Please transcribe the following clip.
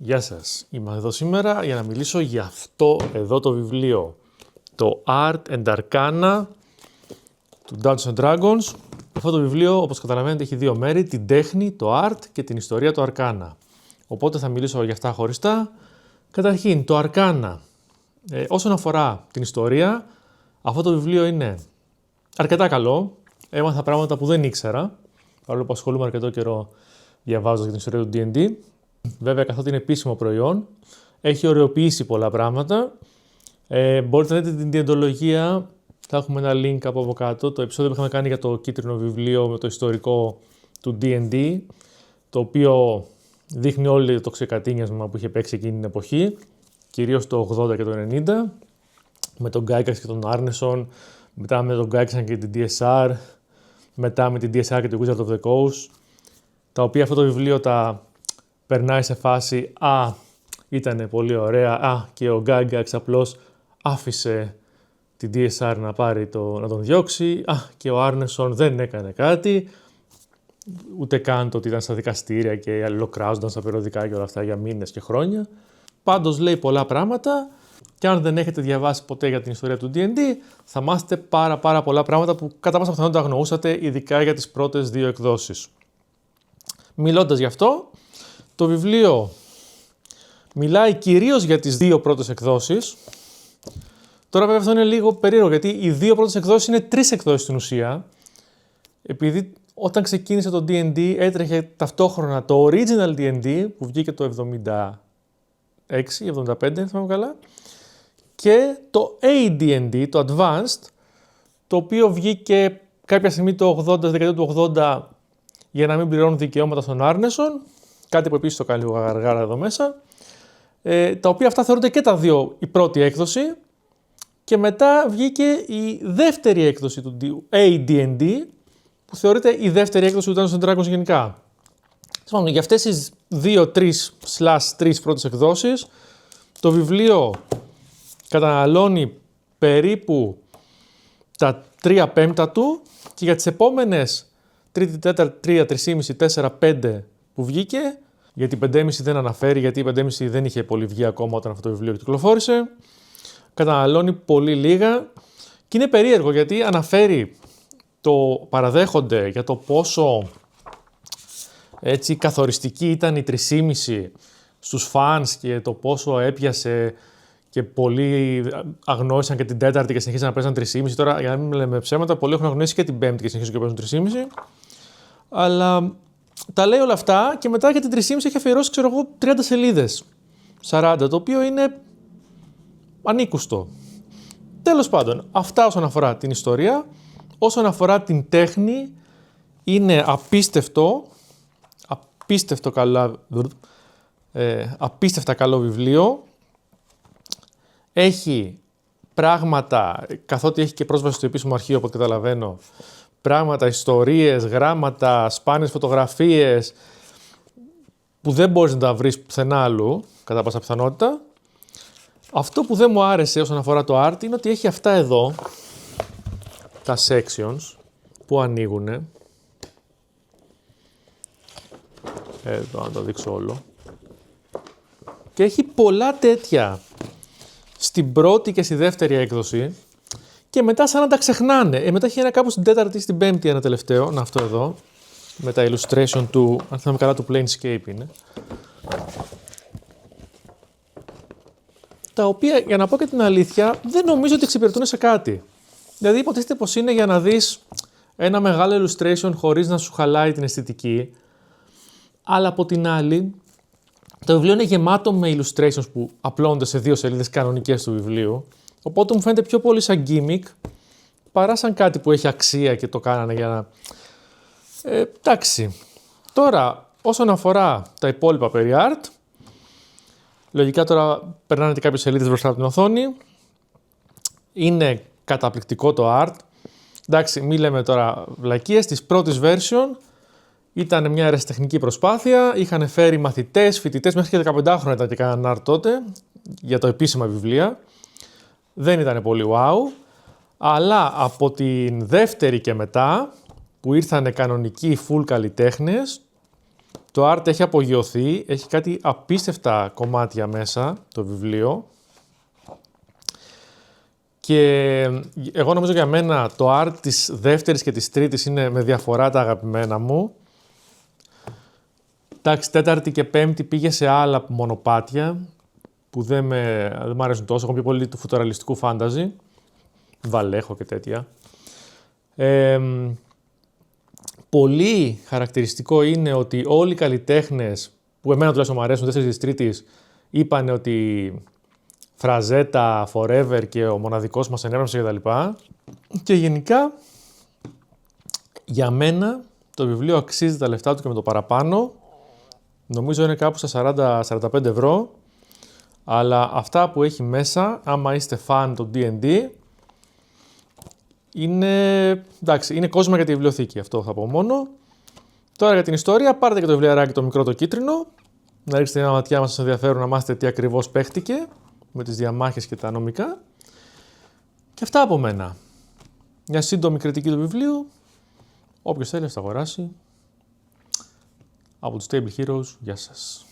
Γεια σας, είμαι εδώ σήμερα για να μιλήσω για αυτό εδώ το βιβλίο. Το Art and Arcana του Dungeons & Dragons. Αυτό το βιβλίο, όπως καταλαβαίνετε, έχει δύο μέρη, την τέχνη, το art και την ιστορία, το Arcana. Οπότε θα μιλήσω για αυτά χωριστά. Καταρχήν, το Arcana. Όσον αφορά την ιστορία, αυτό το βιβλίο είναι αρκετά καλό. Έμαθα πράγματα που δεν ήξερα, παρόλο που ασχολούμαι αρκετό καιρό διαβάζοντας για την ιστορία του D&D. Βέβαια, καθότι είναι επίσημο προϊόν, έχει ωρεοποιήσει πολλά πράγματα. Μπορείτε να δείτε την διεντολογία, θα έχουμε ένα link από κάτω, το επεισόδιο που είχαμε κάνει για το κίτρινο βιβλίο με το ιστορικό του D&D, το οποίο δείχνει όλο το ξεκατίνιασμα που είχε παίξει εκείνη την εποχή, κυρίως το 80 και το 90, με τον Gygax και τον Arneson, μετά με τον Gygax και την DSR, μετά με την DSR και την Wizard of the Coast, τα οποία αυτό το βιβλίο τα περνάει σε φάση ήταν πολύ ωραία, και ο Gygax απλώς άφησε την DSR να τον διώξει, και ο Arneson δεν έκανε κάτι, ούτε καν το ότι ήταν στα δικαστήρια και αλληλοκράζονταν στα περιοδικά και όλα αυτά για μήνες και χρόνια. Πάντως λέει πολλά πράγματα και αν δεν έχετε διαβάσει ποτέ για την ιστορία του D&D, θα μάθετε πάρα πολλά πράγματα που κατά πάσα πιθανότητα αγνοούσατε, ειδικά για τις πρώτες δύο εκδόσεις. Μιλώντας γι' αυτό, το βιβλίο μιλάει κυρίως για τις δύο πρώτες εκδόσεις. Τώρα βέβαια αυτό είναι λίγο περίεργο, γιατί οι δύο πρώτες εκδόσεις είναι τρεις εκδόσεις στην ουσία, επειδή όταν ξεκίνησε το D&D έτρεχε ταυτόχρονα το original D&D που βγήκε το 76-75, δεν θυμάμαι καλά, και το AD&D, το Advanced, το οποίο βγήκε κάποια στιγμή το 80, στη δεκαετία του 80, για να μην πληρώνουν δικαιώματα στον Arneson, κάτι που επίσης το κάνει λίγο γαργάρα εδώ μέσα, τα οποία αυτά θεωρούνται και τα δύο η πρώτη έκδοση, και μετά βγήκε η δεύτερη έκδοση του AD&D, που θεωρείται η δεύτερη έκδοση του Dungeons & Dragons γενικά. Για αυτές τις 2-3/3 πρώτες εκδόσεις, το βιβλίο καταναλώνει περίπου τα 3/5 του, και για τις επόμενες 3η, 4η, 3, 3,5, 4, 5 που βγήκε, γιατί η 5,5 δεν αναφέρει, γιατί η 5,5 δεν είχε πολύ βγει ακόμα όταν αυτό το βιβλίο κυκλοφόρησε, καταναλώνει πολύ λίγα και είναι περίεργο γιατί αναφέρει το παραδέχονται για το πόσο έτσι καθοριστική ήταν η 3,5 στους φανς και το πόσο έπιασε και πολλοί αγνώρισαν και την τέταρτη και συνεχίσαν να παίζουν 3,5. Τώρα, για να μην λέμε ψέματα, πολλοί έχουν αγνοήσει και την πέμπτη και συνεχίζουν και παίζουν 3,5. Αλλά τα λέει όλα αυτά και μετά για την 3,5 έχει αφιερώσει, 30 σελίδες. 40, το οποίο είναι ανήκουστο. Τέλος πάντων, αυτά όσον αφορά την ιστορία. Όσον αφορά την τέχνη, είναι απίστευτα καλό βιβλίο. Έχει πράγματα, καθότι έχει και πρόσβαση στο επίσημο αρχείο, από ό,τι καταλαβαίνω, πράγματα, ιστορίες, γράμματα, σπάνιες φωτογραφίες, που δεν μπορείς να τα βρεις πουθενά αλλού, κατά πάσα πιθανότητα. Αυτό που δεν μου άρεσε όσον αφορά το art είναι ότι έχει αυτά εδώ, τα sections που ανοίγουνε. Εδώ, να το δείξω όλο. Και έχει πολλά τέτοια στην πρώτη και στη δεύτερη έκδοση και μετά σαν να τα ξεχνάνε. Μετά έχει ένα κάπου στην τέταρτη ή στην πέμπτη ένα τελευταίο, αυτό εδώ, με τα illustration του, αν θυμάμαι καλά, του Planescape είναι. Τα οποία, για να πω και την αλήθεια, δεν νομίζω ότι εξυπηρετούν σε κάτι. Δηλαδή υποτίθεται πως είναι για να δεις ένα μεγάλο illustration χωρίς να σου χαλάει την αισθητική, αλλά από την άλλη, το βιβλίο είναι γεμάτο με illustrations που απλώνονται σε 2 σελίδες κανονικές του βιβλίου, οπότε μου φαίνεται πιο πολύ σαν gimmick παρά σαν κάτι που έχει αξία και το κάνανε για να... εντάξει. Τώρα, όσον αφορά τα υπόλοιπα περί art, λογικά τώρα περνάνε και κάποιες σελίδες μπροστά από την οθόνη. Είναι καταπληκτικό το art. Εντάξει, μην λέμε τώρα βλακίες. Της πρώτης version ήταν μια ερασιτεχνική προσπάθεια. Είχαν φέρει μαθητές, φοιτητές, μέχρι και 15 χρόνια ήταν και κάναν art τότε, για το επίσημα βιβλία. Δεν ήταν πολύ wow. Αλλά από την δεύτερη και μετά, που ήρθαν κανονικοί full καλλιτέχνες, Το art έχει απογειωθεί, έχει κάτι απίστευτα κομμάτια μέσα, το βιβλίο. Και εγώ νομίζω για μένα το art της δεύτερης και της τρίτης είναι με διαφορά τα αγαπημένα μου. Εντάξει, τέταρτη και πέμπτη πήγε σε άλλα μονοπάτια που δεν μ' αρέσουν τόσο. Έχω πιο πολύ του φουτουραλιστικού φάνταζι. Βαλέχο και τέτοια. Πολύ χαρακτηριστικό είναι ότι όλοι οι καλλιτέχνες που εμένα τουλάχιστον μου αρέσουν, δεύτερης και τρίτης, είπαν ότι Φραζέτα, Forever και ο μοναδικός μας ενέπνευσε κτλ. Και γενικά, για μένα, το βιβλίο αξίζει τα λεφτά του και με το παραπάνω. Νομίζω είναι κάπου στα 40-45 ευρώ. Αλλά αυτά που έχει μέσα, άμα είστε φαν του D&D, είναι κόσμο για τη βιβλιοθήκη, αυτό θα πω μόνο. Τώρα για την ιστορία, πάρτε και το βιβλιαράκι το μικρό το κίτρινο, να ρίξετε μια ματιά μας, σας ενδιαφέρουν να μάθετε τι ακριβώς παίχτηκε, με τις διαμάχες και τα νομικά. Και αυτά από μένα. Μια σύντομη κριτική του βιβλίου, όποιος θέλει να το αγοράσει. Από τους Table Heroes, γεια σας.